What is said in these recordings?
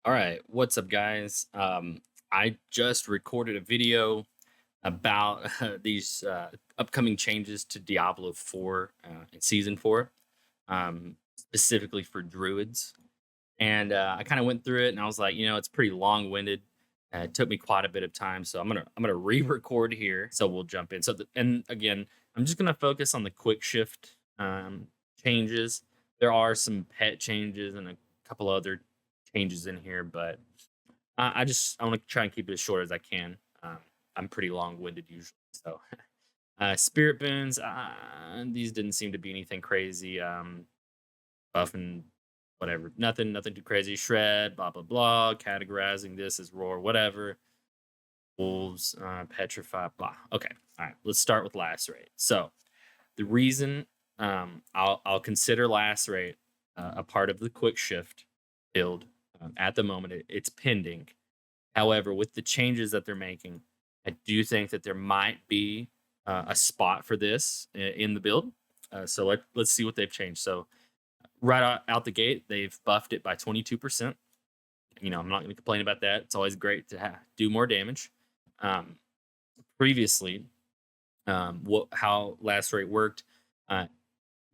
All right, what's up, guys? I just recorded a video about these upcoming changes to Diablo 4 in Season 4, specifically for druids. And I kind of went through it, and I was like, it's pretty long-winded. It took me quite a bit of time, so I'm gonna re-record here. So we'll jump in. And again, I'm just gonna focus on the quick shift changes. There are some pet changes and a couple other changes in here, but I want to try and keep it as short as I can. I'm pretty long-winded usually, so spirit boons. These didn't seem to be anything crazy. Buffing, whatever, nothing too crazy. Shred, blah blah blah. Categorizing this as roar, whatever. Wolves, petrify, blah. Okay, all right. Let's start with lacerate. So the reason I'll consider lacerate a part of the quick shift build at the moment. It's pending. However, with the changes that they're making, I do think that there might be a spot for this in the build. So let's see what they've changed. So right out the gate, they've buffed it by 22%. I'm not going to complain about that. It's always great to do more damage. Um, Previously, how last rate worked, uh,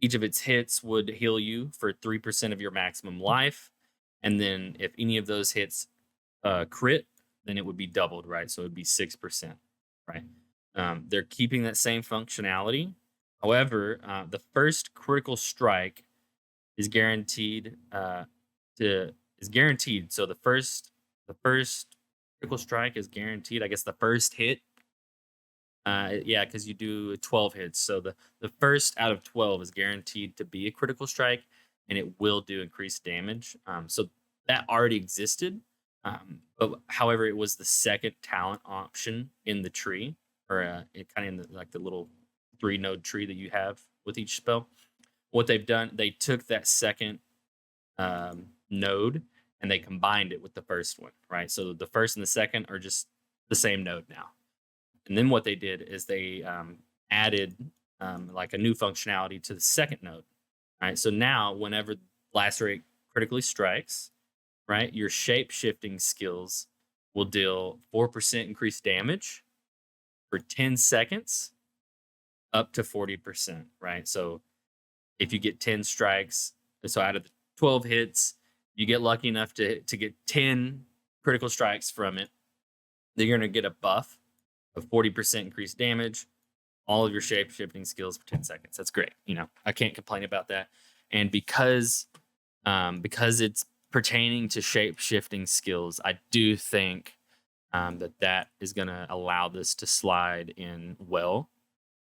each of its hits would heal you for 3% of your maximum life. And then if any of those hits crit, then it would be doubled, right? So it would be 6%, right? They're keeping that same functionality. However, the first critical strike is guaranteed to is guaranteed. So the first critical strike is guaranteed. I guess the first hit, yeah, because you do 12 hits. So the first out of 12 is guaranteed to be a critical strike, and it will do increased damage. So that already existed. But however, it was the second talent option in the tree, or it kind of in like the little 3 node tree that you have with each spell. What they've done, they took that second node and they combined it with the first one, right? So the first and the second are just the same node now. And then what they did is they added like a new functionality to the second node, right? So now, whenever lacerate critically strikes, right, your shape shifting skills will deal 4% increased damage for 10 seconds up to 40%, right? So if you get 10 strikes, so out of the 12 hits, you get lucky enough to get 10 critical strikes from it, then you're going to get a buff of 40% increased damage, all of your shape shifting skills for 10 seconds. That's great. I can't complain about that. And because it's pertaining to shape shifting skills, I do think that is going to allow this to slide in well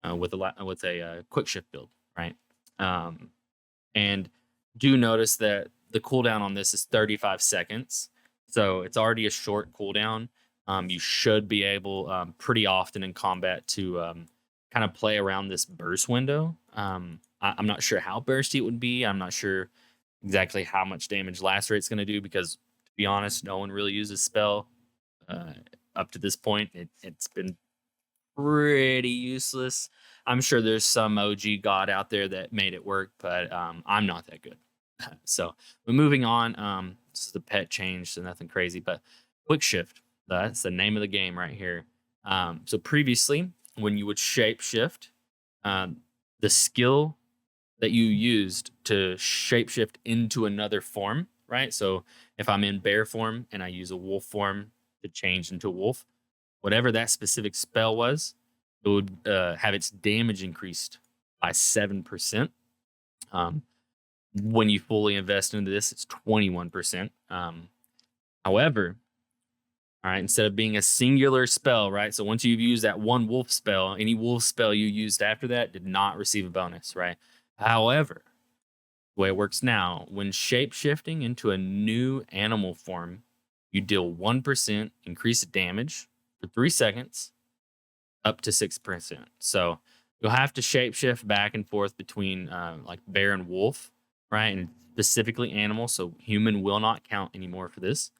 with a quick shift build, right? Um, and do notice that the cooldown on this is 35 seconds. So it's already a short cooldown. You should be able pretty often in combat to kind of play around this burst window. I'm not sure how bursty it would be. I'm not sure exactly how much damage lacerate's going to do because, to be honest, no one really uses spell uh, up to this point. It's been pretty useless. I'm sure there's some OG god out there that made it work, but I'm not that good. So, but moving on, this is the pet change, so nothing crazy, but quick shift. That's the name of the game right here. So previously, when you would shape shift, um, the skill that you used to shapeshift into another form, right? So if I'm in bear form and I use a wolf form to change into a wolf, whatever that specific spell was, it would have its damage increased by 7%. Um, when you fully invest into this, it's 21%. However, all right, instead of being a singular spell, right? So once you've used that one wolf spell, any wolf spell you used after that did not receive a bonus, right? However, the way it works now, when shape shifting into a new animal form, you deal 1% increased damage for 3 seconds up to 6%. So you'll have to shapeshift back and forth between like bear and wolf, right? And specifically animal. So human will not count anymore for this.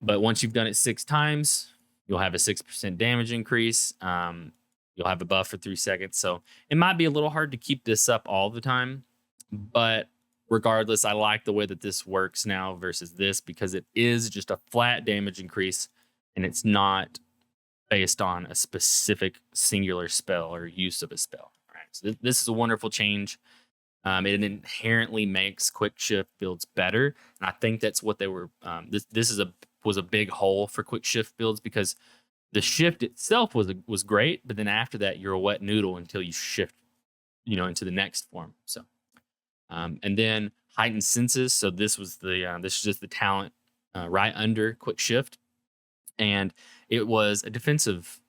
But once you've done it 6 times, you'll have a 6% damage increase. You'll have a buff for 3 seconds. So it might be a little hard to keep this up all the time, but regardless, I like the way that this works now versus this because it is just a flat damage increase and it's not based on a specific singular spell or use of a spell. All right. So this is a wonderful change. It inherently makes quick shift builds better, and I think that's what they were. This was a big hole for quick shift builds because the shift itself was great, but then after that you're a wet noodle until you shift, into the next form. So, and then heightened senses. So this was this is just the talent right under quick shift, and it was a defensive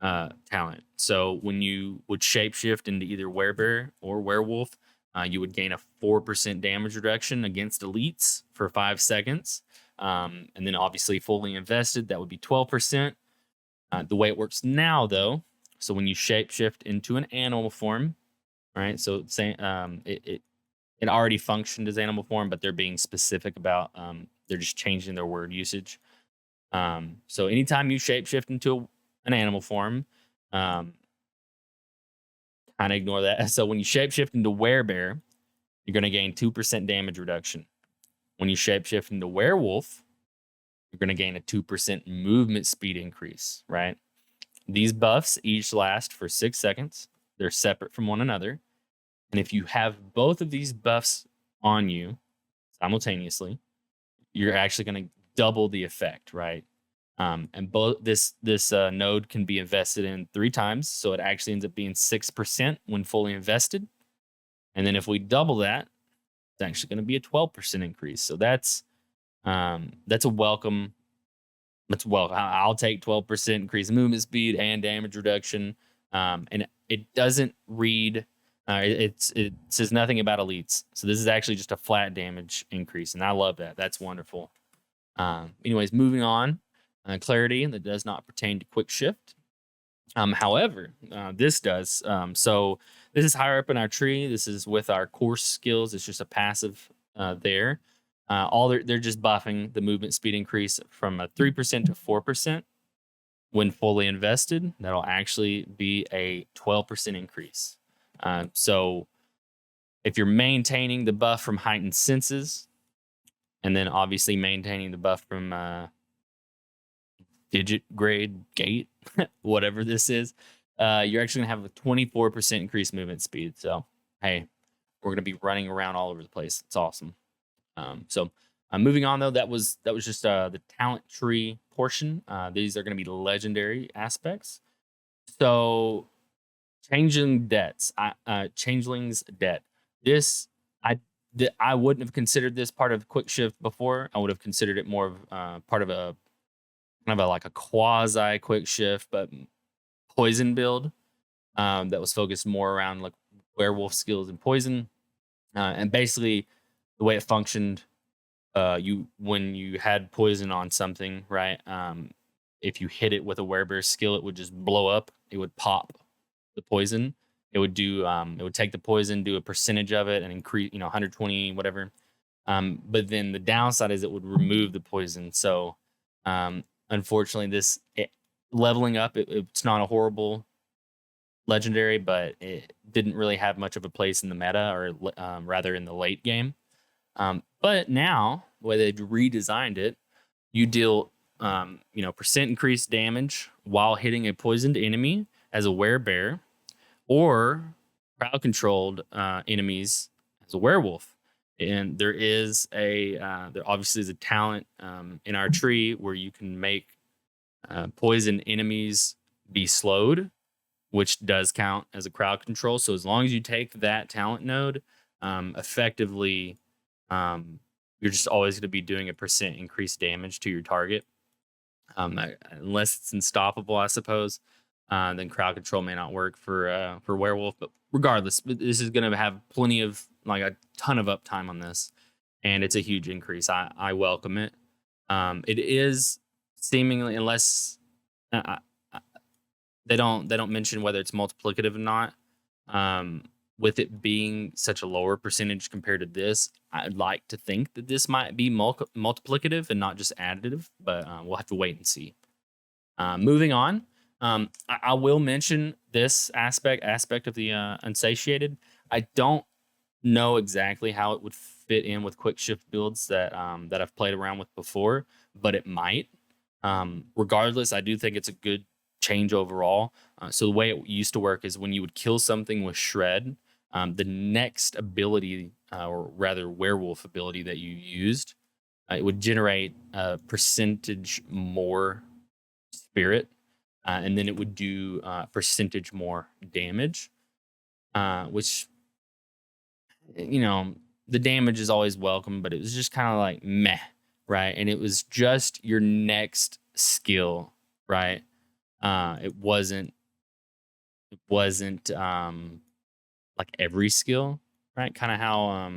talent. So when you would shapeshift into either werebear or werewolf, you would gain a 4% damage reduction against elites for 5 seconds. And then obviously fully invested, that would be 12%. The way it works now, though, so when you shapeshift into an animal form, right? So say it already functioned as animal form, but they're being specific about they're just changing their word usage. So anytime you shapeshift into an animal form, kind of ignore that. So when you shapeshift into werebear, you're going to gain 2% damage reduction. When you shapeshift into werewolf, you're going to gain a 2% movement speed increase, right? These buffs each last for 6 seconds. They're separate from one another. And if you have both of these buffs on you simultaneously, you're actually going to double the effect, right? And both this node can be invested in 3 times, so it actually ends up being 6% when fully invested. And then if we double that, it's actually going to be a 12% increase. So that's a welcome. That's welcome. I'll take 12% increase in movement speed and damage reduction. And it doesn't read. It says nothing about elites. So this is actually just a flat damage increase, and I love that. That's wonderful. Anyways, moving on. Clarity that does not pertain to quick shift. However, this does. So this is higher up in our tree. This is with our course skills. It's just a passive there. They're just buffing the movement speed increase from a 3% to 4% when fully invested. That'll actually be a 12% increase. So if you're maintaining the buff from heightened senses, and then obviously maintaining the buff from digit grade gate, whatever this is, you're actually gonna have a 24% increased movement speed. So hey, we're gonna be running around all over the place. It's awesome. So moving on though, that was just the talent tree portion. These are gonna be legendary aspects. So changeling's debt. This I wouldn't have considered this part of quick shift before. I would have considered it more of part of a kind of like a quasi quick shift, but poison build that was focused more around like werewolf skills and poison. And basically, the way it functioned, when you had poison on something, right? If you hit it with a werebear skill, it would just blow up. It would pop the poison. It would do. It would take the poison, do a percentage of it, and increase, 120, whatever. But then the downside is it would remove the poison. So, unfortunately, leveling up, it's not a horrible legendary, but it didn't really have much of a place in the meta, or rather in the late game. But now, the way they've redesigned it, you deal, percent increased damage while hitting a poisoned enemy as a werebear, or crowd controlled enemies as a werewolf. And there obviously is a talent in our tree where you can make poison enemies be slowed, which does count as a crowd control. So as long as you take that talent node, effectively, you're just always going to be doing a percent increased damage to your target. Unless it's unstoppable, I suppose. Then crowd control may not work for werewolf. But regardless, this is going to have plenty of, like, a ton of uptime on this, and it's a huge increase. I welcome it. It is seemingly, unless they don't mention whether it's multiplicative or not. With it being such a lower percentage compared to this, I'd like to think that this might be multiplicative and not just additive, but we'll have to wait and see. Moving on, I will mention this aspect of the unsatiated. I don't know exactly how it would fit in with quick shift builds that that I've played around with before, but it might. Regardless, I do think it's a good change overall. So the way it used to work is when you would kill something with shred, the next ability, or rather werewolf ability that you used, it would generate a percentage more spirit, and then it would do percentage more damage, which, you know, the damage is always welcome, but it was just kind of like meh, right? And it was just your next skill, right? It wasn't like every skill, right? Kind of how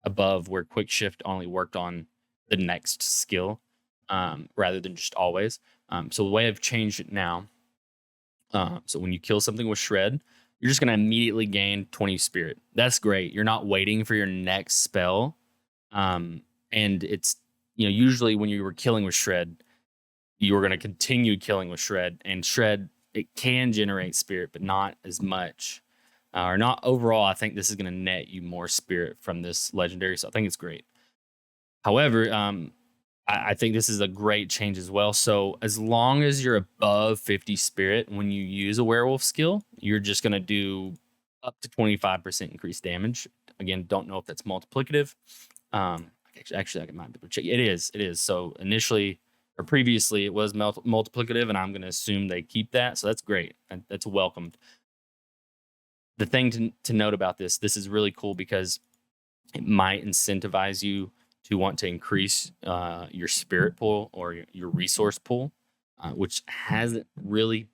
above where quick shift only worked on the next skill, rather than just always. So the way I've changed it now, so when you kill something with shred, you're just gonna immediately gain 20 spirit. That's great. You're not waiting for your next spell. And it's, usually when you were killing with shred, you were gonna continue killing with shred, and shred, it can generate spirit, but not as much. Or not overall. I think this is gonna net you more spirit from this legendary. So I think it's great. However, I think this is a great change as well. So as long as you're above 50 spirit when you use a werewolf skill, you're just gonna do up to 25% increased damage. Again, don't know if that's multiplicative. Actually, I might be able to check. It is. It is. So initially or previously, it was multiplicative, and I'm gonna assume they keep that. So that's great. And that's welcomed. The thing to note about this is really cool because it might incentivize you to want to increase your spirit pool or your resource pool, which hasn't really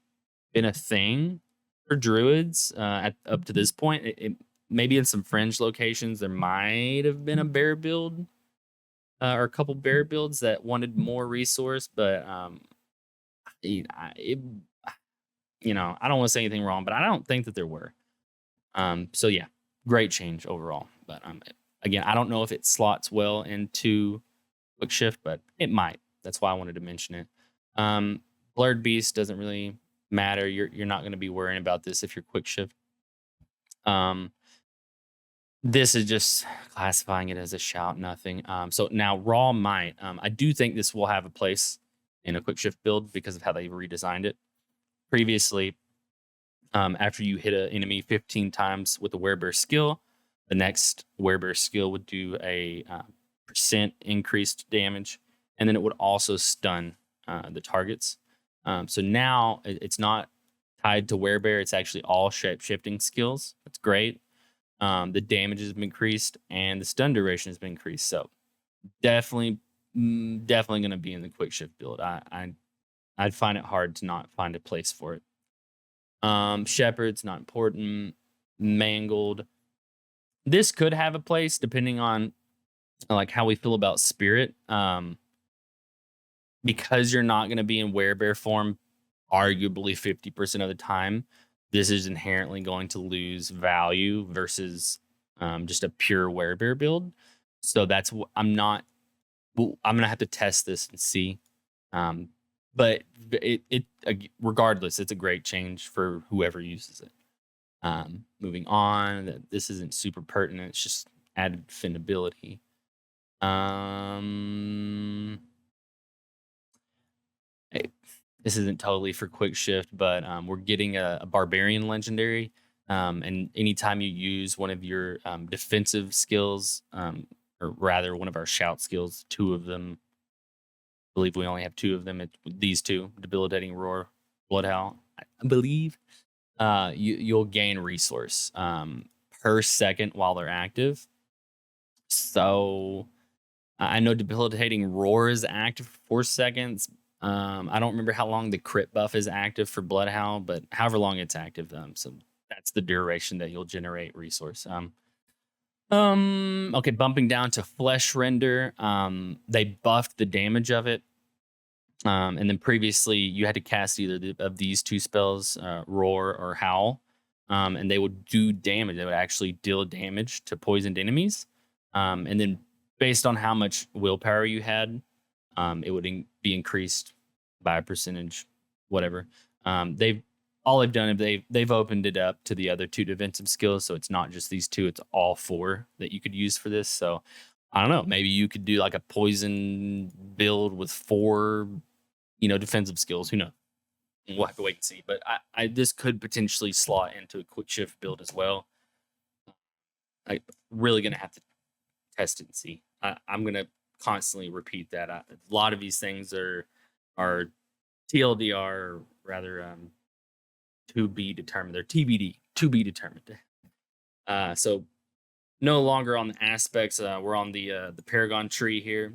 been a thing for druids up to this point. Maybe in some fringe locations there might have been a bear build, or a couple bear builds that wanted more resource, but it, I don't want to say anything wrong, but I don't think that there were. So yeah, great change overall. But again, I don't know if it slots well into Quickshift, but it might. That's why I wanted to mention it. Blurred Beast doesn't really matter. You're not going to be worrying about this if you're Quickshift. This is just classifying it as a shout nothing. So now Raw Might. I do think this will have a place in a Quickshift build because of how they redesigned it. Previously, after you hit an enemy 15 times with a werebear skill, the next werebear skill would do a percent increased damage, and then it would also stun the targets. So now it's not tied to werebear. It's actually all shape-shifting skills. That's great. The damage has been increased, and the stun duration has been increased. So definitely going to be in the quick shift build. I'd find it hard to not find a place for it. Shepherd's not important. Mangled. This could have a place depending on like how we feel about spirit. Because you're not going to be in werebear form, arguably 50% of the time, this is inherently going to lose value versus just a pure werebear build. So that's what I'm gonna have to test this and see. But regardless, it's a great change for whoever uses it. Moving on, this isn't super pertinent. It's just added defendability. This isn't totally for quick shift, but we're getting a barbarian legendary. And anytime you use one of your defensive skills, or rather one of our shout skills, two of them, I believe we only have two of them. It's these two, debilitating roar, bloodhowl, I believe. You'll gain resource per second while they're active. So I know debilitating roar is active for 4 seconds. I don't remember how long the crit buff is active for bloodhowl, but however long it's active, so that's the duration that you'll generate resource. Okay, bumping down to flesh render. They buffed the damage of it. And then previously you had to cast either of these two spells, roar or howl. And they would do damage. They would actually deal damage to poisoned enemies. And then based on how much willpower you had, it would be increased by a percentage, whatever. All they've done is they've opened it up to the other two defensive skills, so it's not just these two; it's all four that you could use for this. So I don't know. Maybe you could do like a poison build with 4, defensive skills. Who knows? We'll have to wait and see. But I this could potentially slot into a quick shift build as well. I really gonna have to test it and see. I'm gonna constantly repeat that. A lot of these things are TLDR, or rather, to be determined. They're TBD, to be determined. So no longer on the aspects. We're on the Paragon tree here.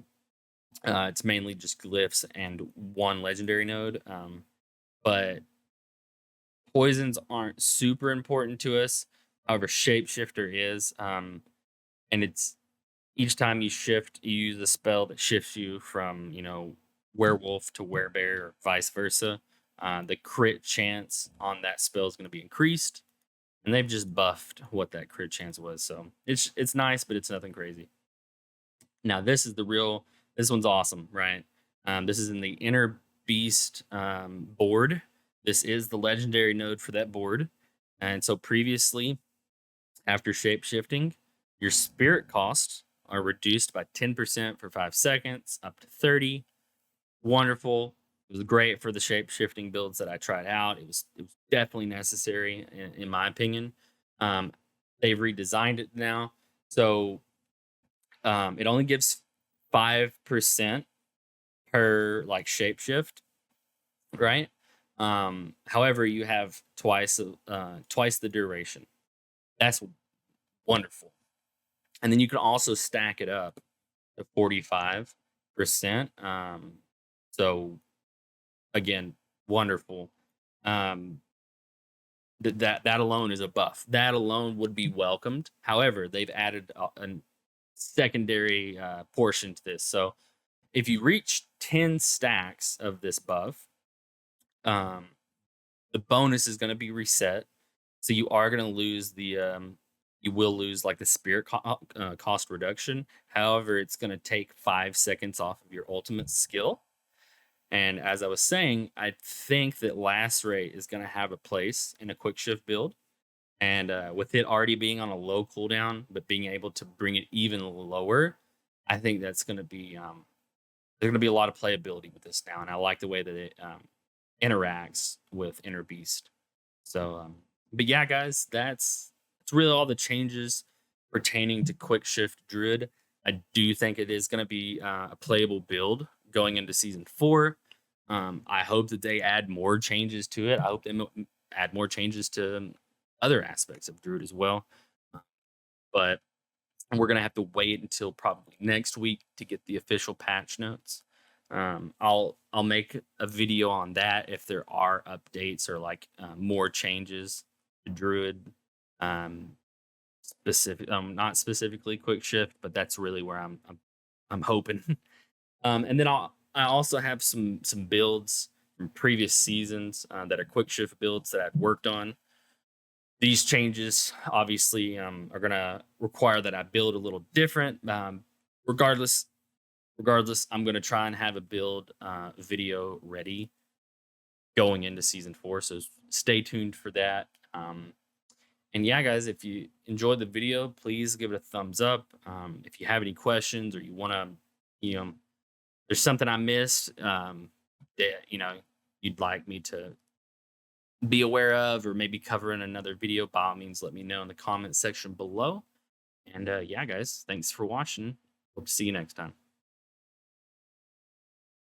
It's mainly just glyphs and one legendary node. But poisons aren't super important to us. However, shapeshifter is. And it's each time you shift, you use a spell that shifts you from, werewolf to werebear or vice versa. The crit chance on that spell is going to be increased, and they've just buffed what that crit chance was. So it's nice, but it's nothing crazy. Now this is the real. This one's awesome, right? This is in the Inner Beast board. This is the legendary node for that board, and so previously, after shape shifting, your spirit costs are reduced by 10% for 5 seconds, up to 30. Wonderful. It was great for the shape shifting builds that I tried out. It was definitely necessary in my opinion. Um, they've redesigned it now, so it only gives 5% per like shape shift, right? However, you have twice the duration. That's wonderful. And then you can also stack it up to 45%. So again, wonderful. Um, that alone is a buff. That alone would be welcomed. However, they've added a secondary portion to this. So if you reach 10 stacks of this buff, um, the bonus is going to be reset. So you are going to lose you will lose like the spirit cost reduction. However, it's going to take 5 seconds off of your ultimate skill. And as I was saying, I think that Lacerate is going to have a place in a quick shift build. And with it already being on a low cooldown, but being able to bring it even lower, I think that's going to be there's going to be a lot of playability with this now. And I like the way that it interacts with Inner Beast. So, but yeah, guys, that's really all the changes pertaining to Quick Shift Druid. I do think it is going to be a playable build going into season 4. I hope that they add more changes to it. I hope they add more changes to other aspects of Druid as well. But we're going to have to wait until probably next week to get the official patch notes. I'll make a video on that if there are updates or like more changes to Druid. Not specifically Quick Shift, but that's really where I'm hoping. And then I also have some builds from previous seasons that are Quick Shift builds that I've worked on. These changes obviously are gonna require that I build a little different. Regardless, I'm gonna try and have a build video ready going into season 4. So stay tuned for that. And yeah, guys, if you enjoyed the video, please give it a thumbs up. If you have any questions or you want to, there's something I missed that you'd like me to be aware of, or maybe cover in another video, by all means, let me know in the comment section below. And yeah, guys, thanks for watching. Hope to see you next time.